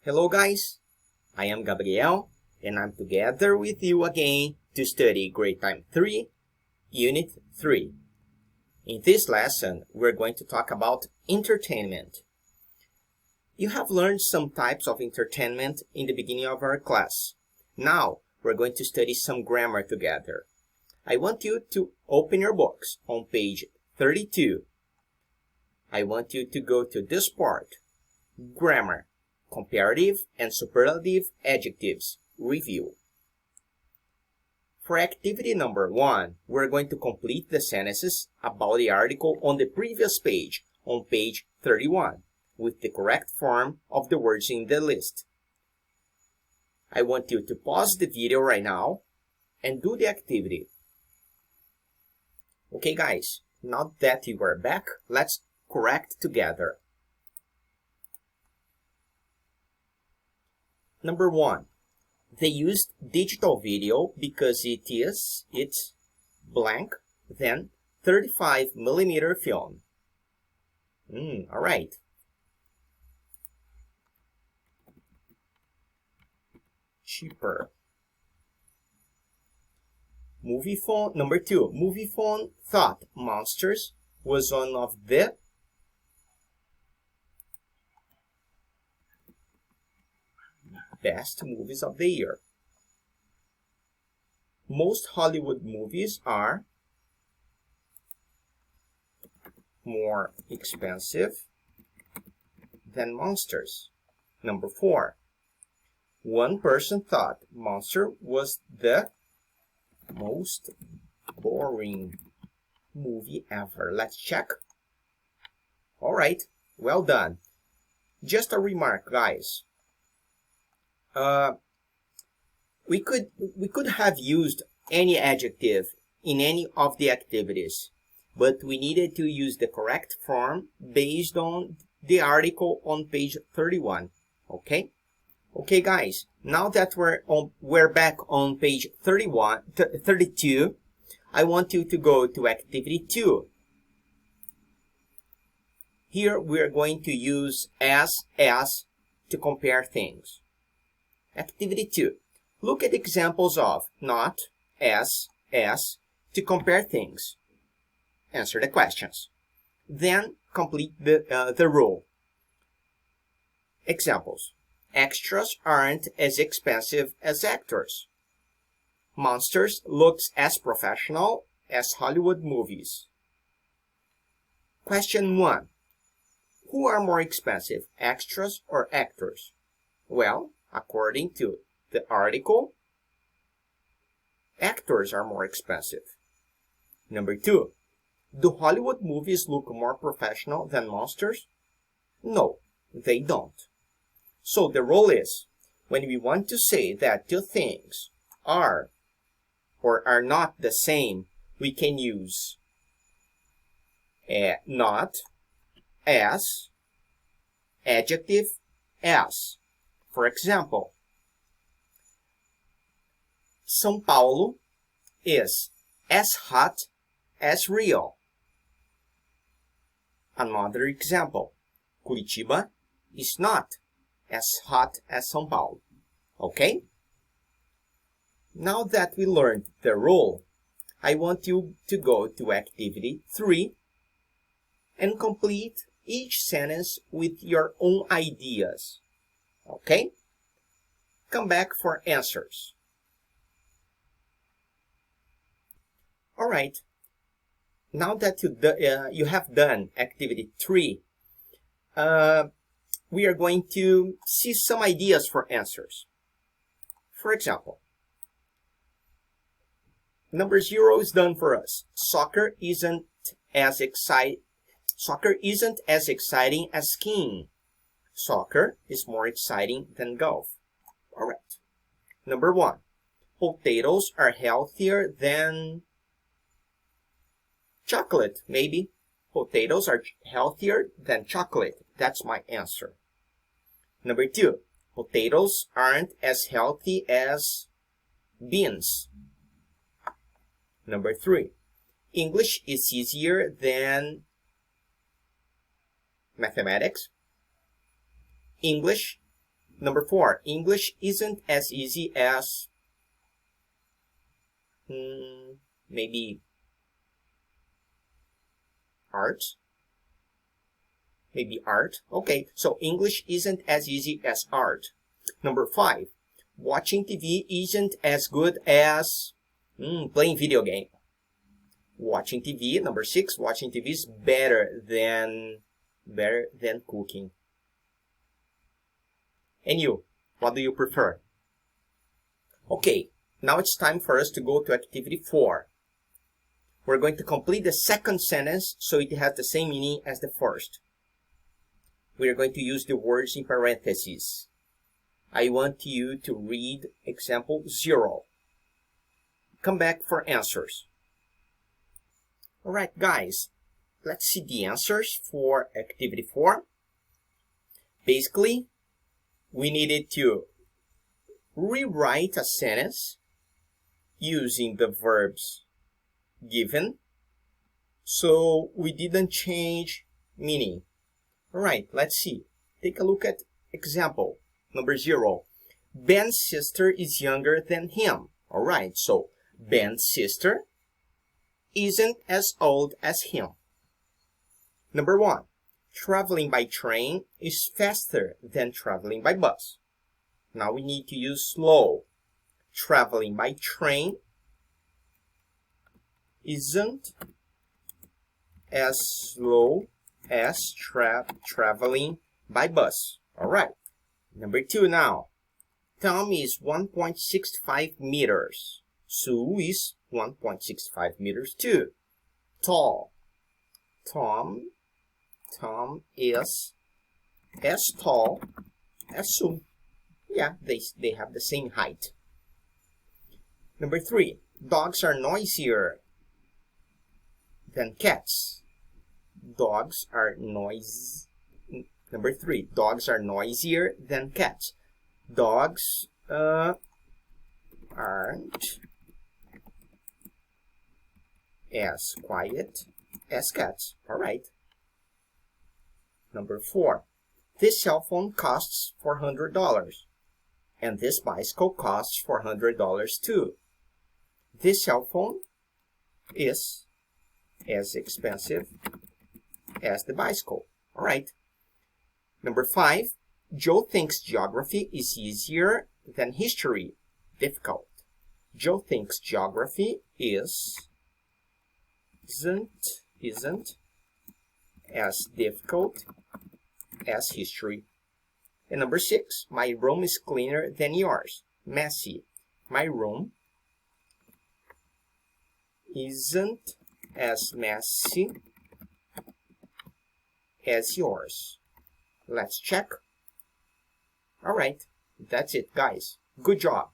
Hello guys, I am Gabriel and I'm together with you again to study Grade Time 3, Unit 3. In this lesson, we're going to talk about entertainment. You have learned some types of entertainment in the beginning of our class. Now, we're going to study some grammar together. I want you to open your books on page 32. I want you to go to this part, Grammar. Comparative and superlative adjectives review. For activity number 1, we're going to complete the sentences about the article on the previous page, on page 31, with the correct form of the words in the list. I want you to pause the video right now and do the activity. Okay guys, now that you are back, let's correct together. Number 1, they used digital video because it's blank, then 35mm film. Alright. Cheaper. Movie phone. Number 2, movie phone thought Monsters was one of the best movies of the year. Most Hollywood movies are more expensive than Monsters. Number 4, one person thought Monster was the most boring movie ever. Let's check. Alright, well done. Just a remark, guys. We could have used any adjective in any of the activities, but we needed to use the correct form based on the article on page 31. Okay guys, now that we're back on page 32, I want you to go to activity 2. Here we're going to use as to compare things. Activity 2. Look at examples of not, as to compare things. Answer the questions. Then complete the rule. Examples. Extras aren't as expensive as actors. Monsters looks as professional as Hollywood movies. Question 1. Who are more expensive, extras or actors? Well, according to the article, actors are more expensive. Number 2, do Hollywood movies look more professional than Monsters? No, they don't. So the rule is, when we want to say that two things are or are not the same, we can use not, as, adjective, as. For example, São Paulo is as hot as Rio. Another example, Curitiba is not as hot as São Paulo. Okay? Now that we learned the rule, I want you to go to activity 3 and complete each sentence with your own ideas. Okay? Come back for answers. Alright. Now that you have done activity 3, we are going to see some ideas for answers. For example, number 0 is done for us. Soccer isn't as exciting as skiing. Soccer is more exciting than golf. Alright. Number 1. Potatoes are healthier than chocolate. Maybe. Potatoes are healthier than chocolate. That's my answer. Number 2. Potatoes aren't as healthy as beans. Number 3. English is easier than mathematics. English Number 4, English isn't as easy as maybe art. Maybe art. Okay, so English isn't as easy as art. Number 5, watching TV isn't as good as playing video game. Watching TV. Number 6, watching TV is better than cooking. And you, what do you prefer? Okay, now it's time for us to go to activity 4. We're going to complete the second sentence so it has the same meaning as the first. We are going to use the words in parentheses. I want you to read example 0. Come back for answers. Alright guys, let's see the answers for activity 4. Basically, we needed to rewrite a sentence using the verbs given, so we didn't change meaning. Alright, let's see. Take a look at example number 0. Ben's sister is younger than him. Alright, so Ben's sister isn't as old as him. Number 1. Traveling by train is faster than traveling by bus. Now we need to use slow. Traveling by train isn't as slow as traveling by bus. Alright. Number 2 now. Tom is 1.65 meters. Sue is 1.65 meters too. Tall. Tom is as tall as Sue. Yeah, they have the same height. Number 3. Dogs are noisier than cats. Dogs are Number 3. Dogs are noisier than cats. Dogs aren't as quiet as cats. Alright. Number 4. This cell phone costs $400. And this bicycle costs $400 too. This cell phone is as expensive as the bicycle. Alright. Number 5. Joe thinks geography is easier than history. Difficult. Joe thinks geography isn't as difficult as history. And number 6. My room is cleaner than yours. Messy. My room isn't as messy as yours. Let's check. Alright, that's it guys. Good job.